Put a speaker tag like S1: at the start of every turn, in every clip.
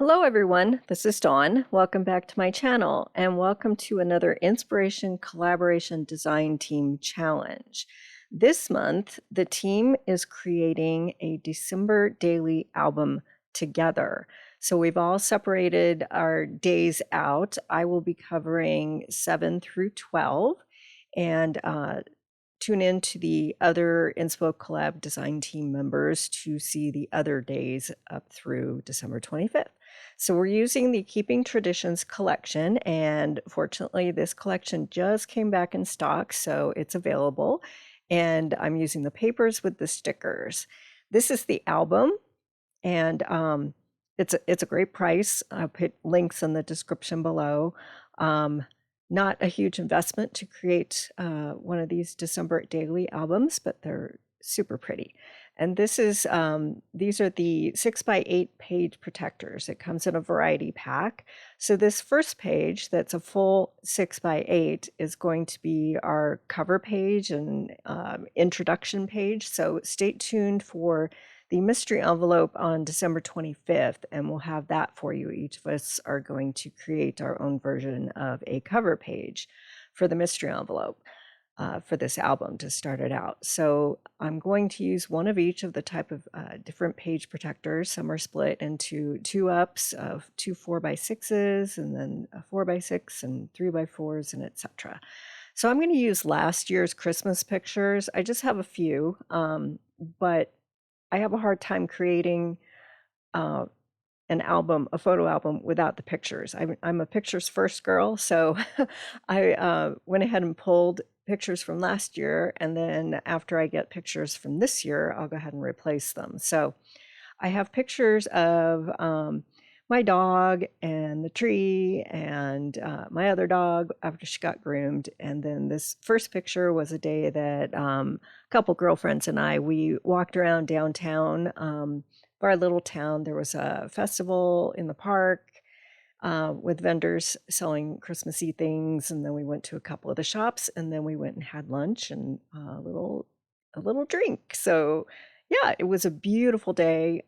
S1: Hello everyone, this is Dawn. Welcome back to my channel and welcome to another Inspiration Collaboration Design Team Challenge. This month, the team is creating a December daily album together. So we've all separated our days out. I will be covering 7 through 12 and tune in to the other Inspo Collab design team members to see the other days up through December 25th. So we're using the Keeping Traditions collection, and fortunately this collection just came back in stock, so it's available. And I'm using the papers with the stickers. This is the album, and it's a great price. I'll put links in the description below. Not a huge investment to create one of these December daily albums, but they're super pretty. And this is these are the 6x8 page protectors. It comes in a variety pack. So this first page, that's a full 6x8, is going to be our cover page and introduction page. So stay tuned for the mystery envelope on December 25th, and we'll have that for you. Each of us are going to create our own version of a cover page for the mystery envelope for this album to start it out. So I'm going to use one of each of the type of different page protectors. Some are split into 2-ups of 2 4x6s, and then a 4x6 and 3x4s, and etc. So I'm going to use last year's Christmas pictures. I just have a few, but I have a hard time creating an album, a photo album, without the pictures. I'm a pictures first girl, so I went ahead and pulled pictures from last year, and then after I get pictures from this year, I'll go ahead and replace them. So I have pictures of my dog and the tree and my other dog after she got groomed. And then this first picture was a day that a couple girlfriends and we walked around downtown for our little town. There was a festival in the park with vendors selling Christmassy things, and then we went to a couple of the shops, and then we went and had lunch and a little drink. So yeah, it was a beautiful day,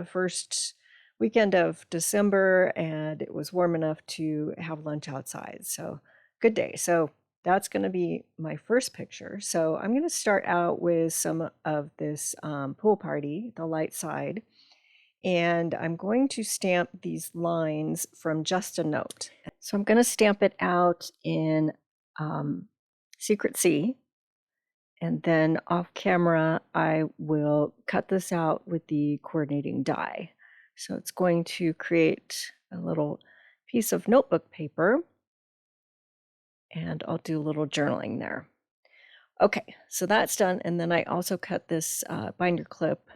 S1: first weekend of December, and it was warm enough to have lunch outside. So good day. So that's going to be my first picture. So I'm going to start out with some of this pool party, the light side. And I'm going to stamp these lines from Just a Note. So I'm going to stamp it out in Secret C, and then off camera I will cut this out with the coordinating die. So it's going to create a little piece of notebook paper, and I'll do a little journaling there. Okay, so that's done, and then I also cut this binder clip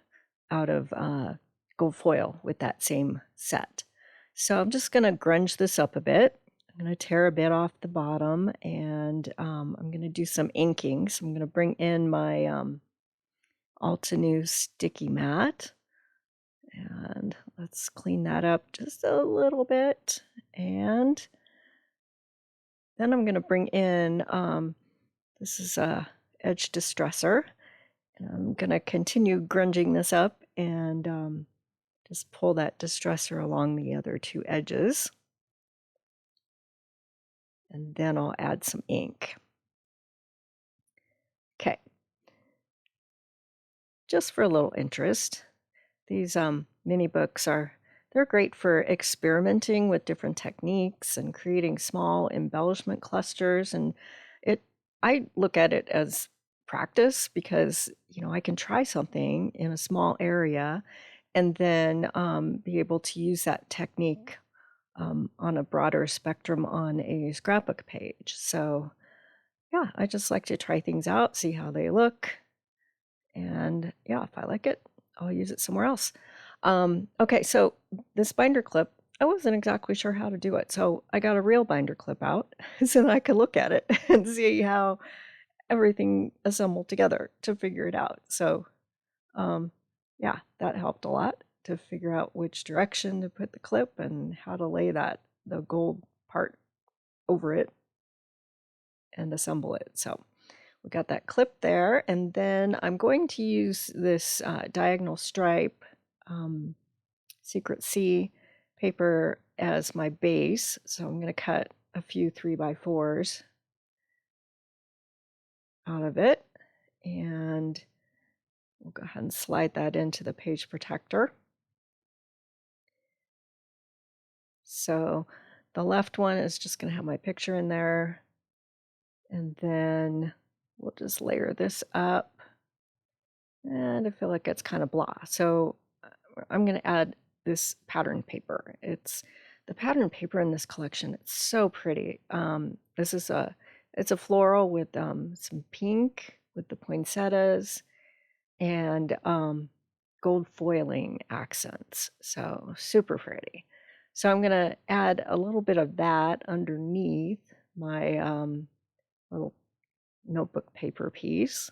S1: out of gold foil with that same set. So I'm just going to grunge this up a bit. I'm going to tear a bit off the bottom, and I'm going to do some inking. So I'm going to bring in my Altenew sticky mat, and let's clean that up just a little bit. And then I'm going to bring in, this is a edge distressor, and I'm going to continue grunging this up and just pull that distressor along the other two edges. And then I'll add some ink. Okay. Just for a little interest, these mini books they're great for experimenting with different techniques and creating small embellishment clusters. And I look at it as practice, because I can try something in a small area and then be able to use that technique on a broader spectrum on a scrapbook page. So yeah, I just like to try things out, see how they look, and yeah, if I like it, I'll use it somewhere else. Okay, so this binder clip, I wasn't exactly sure how to do it, so I got a real binder clip out so that I could look at it and see how everything assembled together to figure it out. So yeah, that helped a lot to figure out which direction to put the clip and how to lay the gold part over it and assemble it. So we got that clip there, and then I'm going to use this diagonal stripe Secret C paper as my base, so I'm going to cut a few 3x4s out of it, and we'll go ahead and slide that into the page protector. So the left one is just going to have my picture in there, and then we'll just layer this up, and I feel like it's kind of blah. So I'm going to add this pattern paper. It's the pattern paper in this collection. It's so pretty. It's a floral with some pink with the poinsettias and gold foiling accents. So super pretty. So I'm going to add a little bit of that underneath my little notebook paper piece.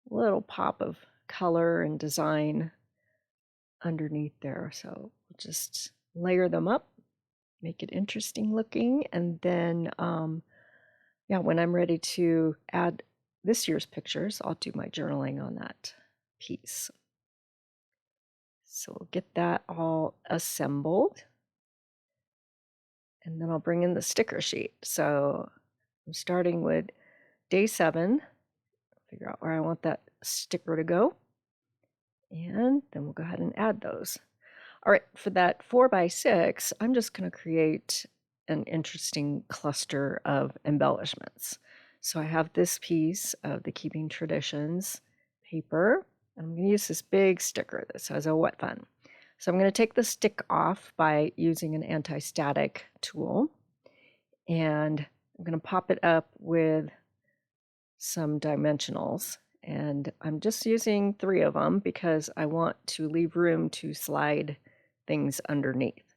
S1: A little pop of color and design underneath there. So we'll just layer them up, make it interesting looking, and then yeah, when I'm ready to add this year's pictures, I'll do my journaling on that piece. So we'll get that all assembled, and then I'll bring in the sticker sheet. So I'm starting with day 7, figure out where I want that sticker to go, and then we'll go ahead and add those. All right, for that 4x6, I'm just going to create an interesting cluster of embellishments. So I have this piece of the Keeping Traditions paper. I'm going to use this big sticker that says, "Oh, what fun." So I'm going to take the stick off by using an anti-static tool, and I'm going to pop it up with some dimensionals. And I'm just using 3 of them because I want to leave room to slide things underneath.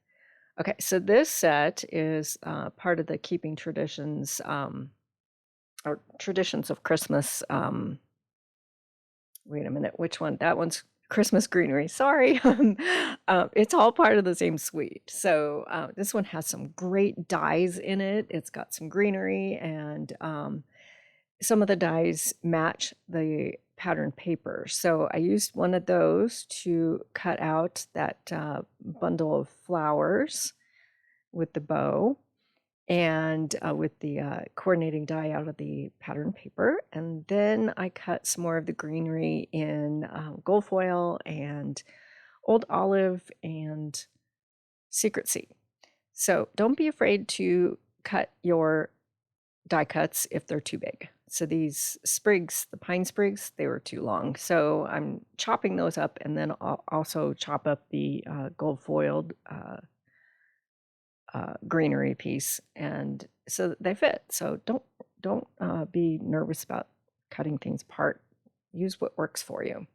S1: Okay, so this set is part of the Keeping Traditions, or Traditions of Christmas. Wait a minute, which one? That one's Christmas Greenery. Sorry. It's all part of the same suite. So this one has some great dyes in it. It's got some greenery, and some of the dyes match the pattern paper. So I used one of those to cut out that bundle of flowers with the bow, and with the coordinating dye out of the pattern paper. And then I cut some more of the greenery in gold foil and old olive and secret sea. So don't be afraid to cut your die cuts if they're too big. So these sprigs, the pine sprigs, they were too long. So I'm chopping those up, and then I'll also chop up the gold foiled greenery piece, and so they fit. So don't be nervous about cutting things apart. Use what works for you.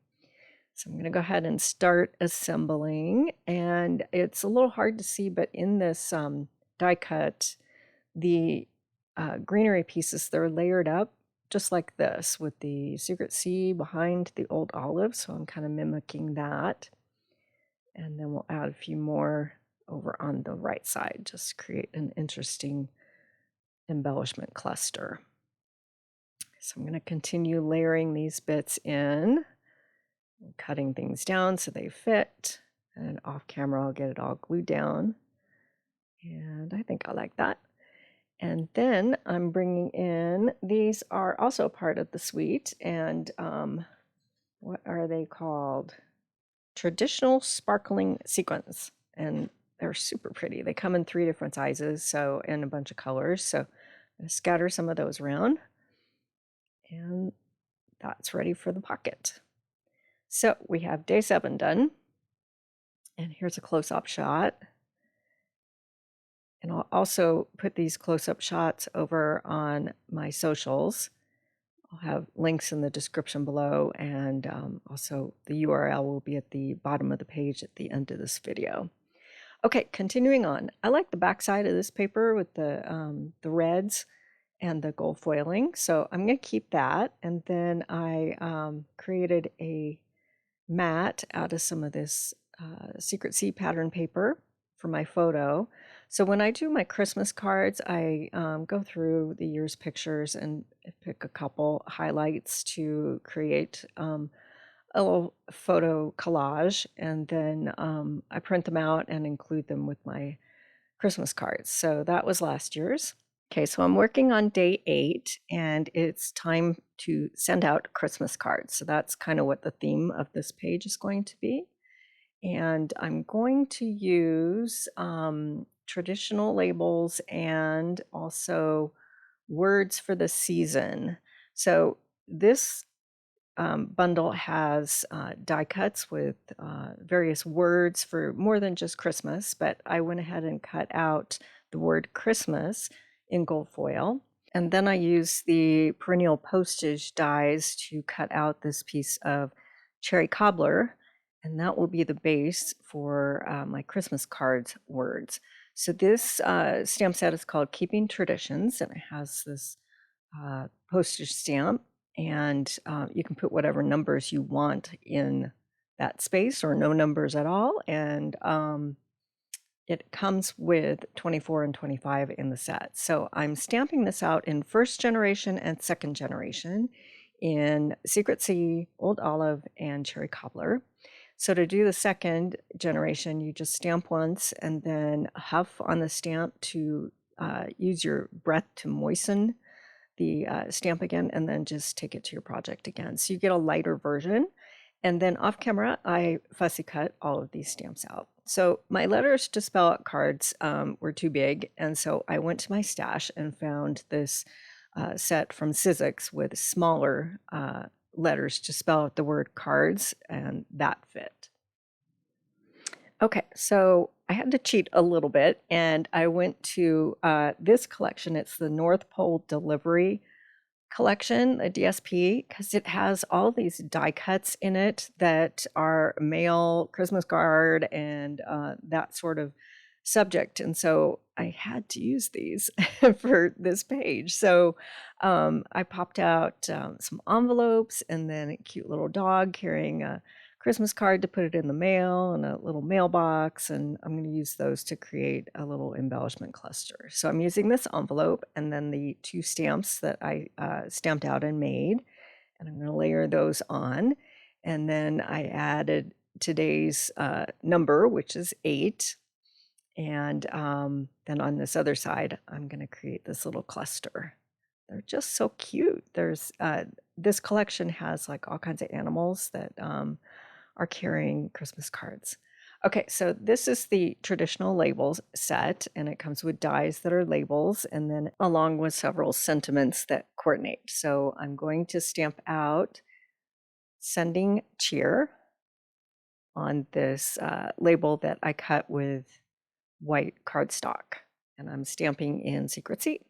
S1: So I'm going to go ahead and start assembling, and it's a little hard to see, but in this die cut, the greenery pieces, they're layered up just like this with the secret sea behind the old olive. So I'm kind of mimicking that, and then we'll add a few more over on the right side, just create an interesting embellishment cluster. So I'm going to continue layering these bits in, cutting things down so they fit, and off camera I'll get it all glued down, and I think I like that. And then I'm bringing in, these are also part of the suite, and what are they called? Traditional Sparkling Sequins, and they're super pretty. They come in 3 different sizes, so, and a bunch of colors. So I'm going to scatter some of those around, and that's ready for the pocket. So we have day 7 done, and here's a close-up shot. And I'll also put these close-up shots over on my socials. I'll have links in the description below, and also the URL will be at the bottom of the page at the end of this video. Okay, continuing on. I like the back side of this paper with the reds and the gold foiling, so I'm going to keep that. And then I created a mat out of some of this Secret Sea pattern paper for my photo. So when I do my Christmas cards, I go through the year's pictures and pick a couple highlights to create a a little photo collage, and then I print them out and include them with my Christmas cards. So that was last year's. Okay, so I'm working on day 8, and it's time to send out Christmas cards. So that's kind of what the theme of this page is going to be. And I'm going to use traditional labels and also words for the season. So this bundle has die cuts with various words for more than just Christmas, but I went ahead and cut out the word Christmas in gold foil. And then I used the perennial postage dies to cut out this piece of cherry cobbler, and that will be the base for my Christmas cards words. So this stamp set is called Keeping Traditions, and it has this postage stamp, and you can put whatever numbers you want in that space or no numbers at all. And it comes with 24 and 25 in the set. So I'm stamping this out in first generation and second generation in Secret Sea, Old Olive, and Cherry Cobbler. So to do the second generation, you just stamp once and then huff on the stamp to use your breath to moisten the stamp again, and then just take it to your project again. So you get a lighter version. And then off camera, I fussy cut all of these stamps out. So my letters to spell out cards were too big. And so I went to my stash and found this set from Sizzix with smaller letters to spell out the word cards, and that fit. Okay, so I had to cheat a little bit, and I went to this collection. It's the North Pole Delivery collection, a DSP, because it has all these die cuts in it that are mail, Christmas card, and that sort of subject. And so I had to use these for this page. So I popped out some envelopes, and then a cute little dog carrying a Christmas card to put it in the mail, and a little mailbox, and I'm going to use those to create a little embellishment cluster. So I'm using this envelope and then the 2 stamps that I stamped out and made, and I'm going to layer those on. And then I added today's number, which is 8. And then on this other side, I'm going to create this little cluster. They're just so cute. There's this collection has like all kinds of animals that are carrying Christmas cards. Okay, so this is the traditional labels set, and it comes with dies that are labels, and then along with several sentiments that coordinate. So I'm going to stamp out Sending Cheer on this label that I cut with white cardstock, and I'm stamping in Secret Sea.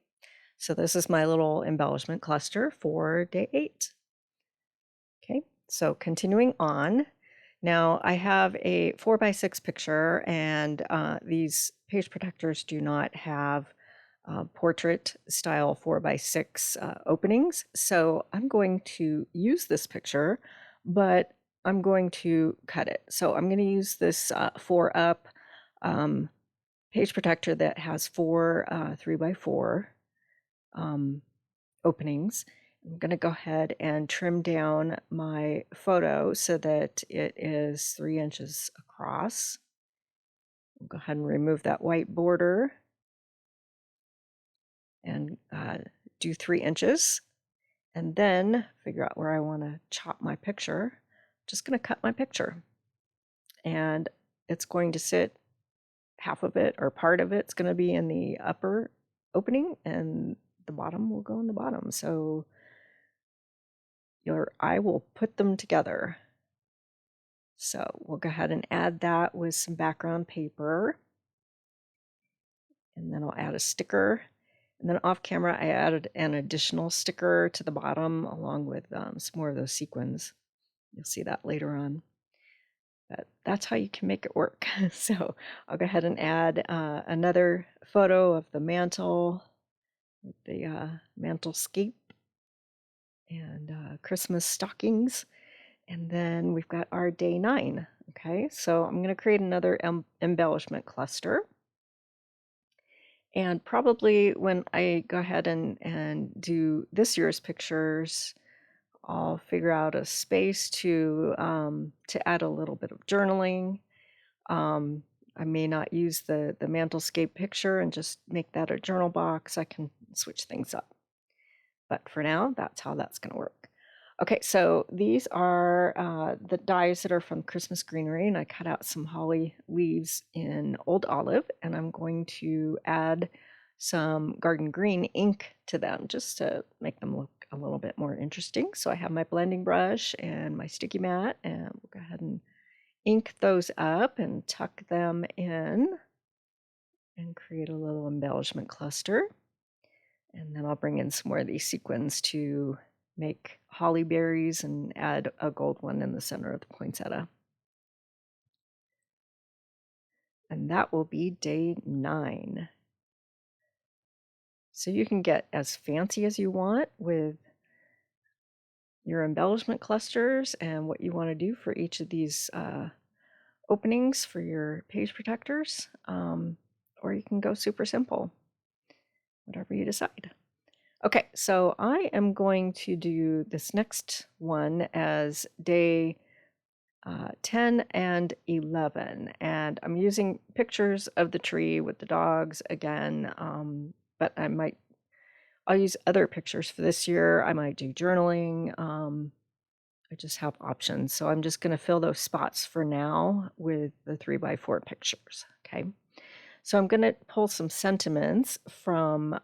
S1: So this is my little embellishment cluster for day 8. Okay, so continuing on. Now I have a 4x6 picture, and these page protectors do not have portrait style 4x6 openings. So I'm going to use this picture, but I'm going to cut it. So I'm going to use this 4-up page protector that has 4 3x4 openings. I'm going to go ahead and trim down my photo so that it is 3 inches across. I'll go ahead and remove that white border and do 3 inches, and then figure out where I want to chop my picture. Just going to cut my picture, and it's going to sit, half of it or part of it's going to be in the upper opening, and the bottom will go in the bottom. So your eye will put them together. So we'll go ahead and add that with some background paper. And then I'll add a sticker. And then off camera, I added an additional sticker to the bottom along with some more of those sequins. You'll see that later on. But that's how you can make it work. So I'll go ahead and add another photo of the mantle with the mantle scape and Christmas stockings. And then we've got our day 9. Okay, so I'm going to create another embellishment cluster. And probably when I go ahead and do this year's pictures, I'll figure out a space to add a little bit of journaling. I may not use the mantelscape picture and just make that a journal box. I can switch things up. But for now, that's how that's going to work. Okay, so these are the dies that are from Christmas Greenery, and I cut out some holly leaves in Old Olive, and I'm going to add some Garden Green ink to them just to make them look a little bit more interesting. So I have my blending brush and my sticky mat, and we'll go ahead and ink those up and tuck them in and create a little embellishment cluster. And then I'll bring in some more of these sequins to make holly berries and add a gold one in the center of the poinsettia. And that will be day 9. So you can get as fancy as you want with your embellishment clusters and what you want to do for each of these openings for your page protectors, or you can go super simple, whatever you decide. Okay, so I am going to do this next one as day 10 and 11, and I'm using pictures of the tree with the dogs again, but I'll use other pictures for this year. I might do journaling. I just have options, so I'm just going to fill those spots for now with the 3x4 pictures. Okay. So I'm going to pull some sentiments from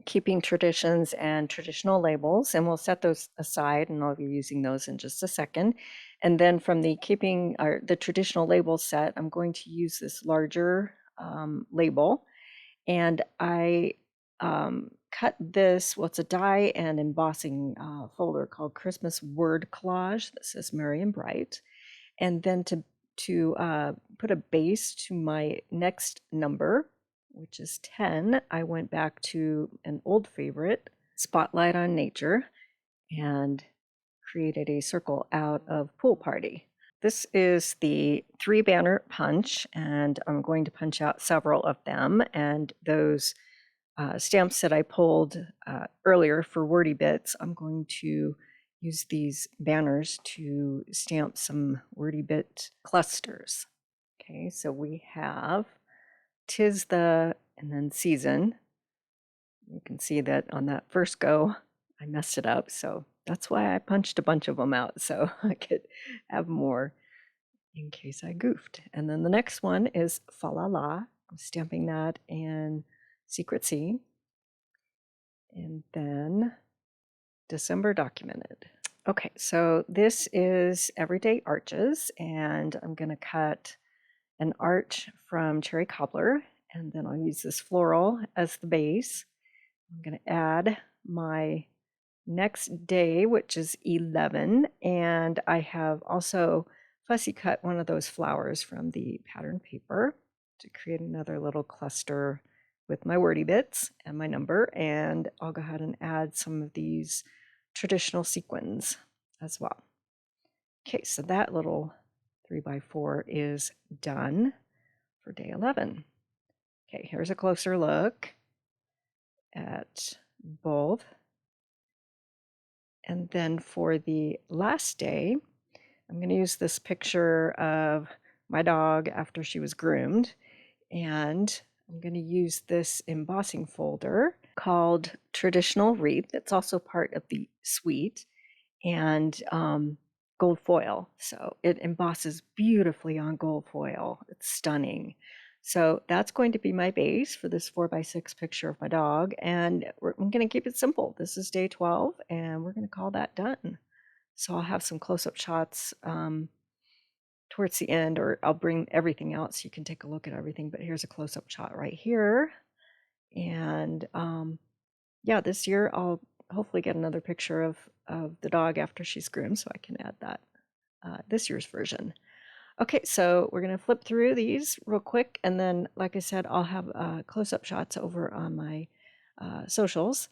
S1: keeping traditions and traditional labels, and we'll set those aside, and I'll be using those in just a second. And then from the keeping the traditional label set, I'm going to use this larger label, and I cut this, well, it's a die and embossing folder called Christmas Word Collage that says Merry and Bright. And then to put a base to my next number, which is 10, I went back to an old favorite, Spotlight on Nature, and created a circle out of Pool Party. This is the 3-banner punch, and I'm going to punch out several of them. And those stamps that I pulled earlier for Wordy Bits, I'm going to use these banners to stamp some Wordy Bit clusters. Okay, so we have "'Tis the" and then "season." You can see that on that first go, I messed it up, so that's why I punched a bunch of them out, so I could have more in case I goofed. And then the next one is "Fa La La." I'm stamping that in Secret C. And then December Documented. Okay, so this is Everyday Arches, and I'm going to cut an arch from Cherry Cobbler, and then I'll use this floral as the base. I'm going to add my next day, which is 11, and I have also fussy cut one of those flowers from the pattern paper to create another little cluster with my Wordy Bits and my number, and I'll go ahead and add some of these traditional sequins as well. Okay, so that little 3x4 is done for day 11. Okay, here's a closer look at both. And then for the last day, I'm going to use this picture of my dog after she was groomed, and I'm going to use this embossing folder called Traditional Wreath. It's also part of the suite, and gold foil. So it embosses beautifully on gold foil. It's stunning. So that's going to be my base for this 4x6 picture of my dog, and I'm going to keep it simple. This is day 12, and we're going to call that done. So I'll have some close-up shots towards the end, or I'll bring everything out so you can take a look at everything. But here's a close-up shot right here. And yeah, this year I'll hopefully get another picture of the dog after she's groomed, so I can add that this year's version. Okay, so we're going to flip through these real quick, and then, like I said, I'll have close-up shots over on my socials.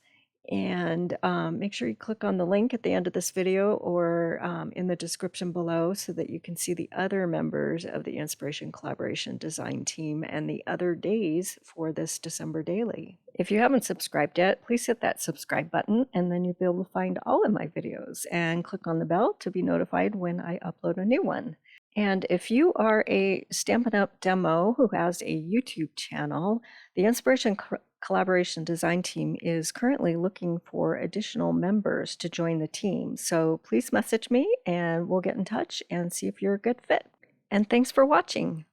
S1: And make sure you click on the link at the end of this video or in the description below so that you can see the other members of the Inspiration Collaboration Design Team and the other days for this December daily. If you haven't subscribed yet, please hit that subscribe button and then you'll be able to find all of my videos and click on the bell to be notified when I upload a new one. And if you are a Stampin' Up! Demo who has a YouTube channel, the Inspiration Collaboration Design Team is currently looking for additional members to join the team. So please message me and we'll get in touch and see if you're a good fit. And thanks for watching.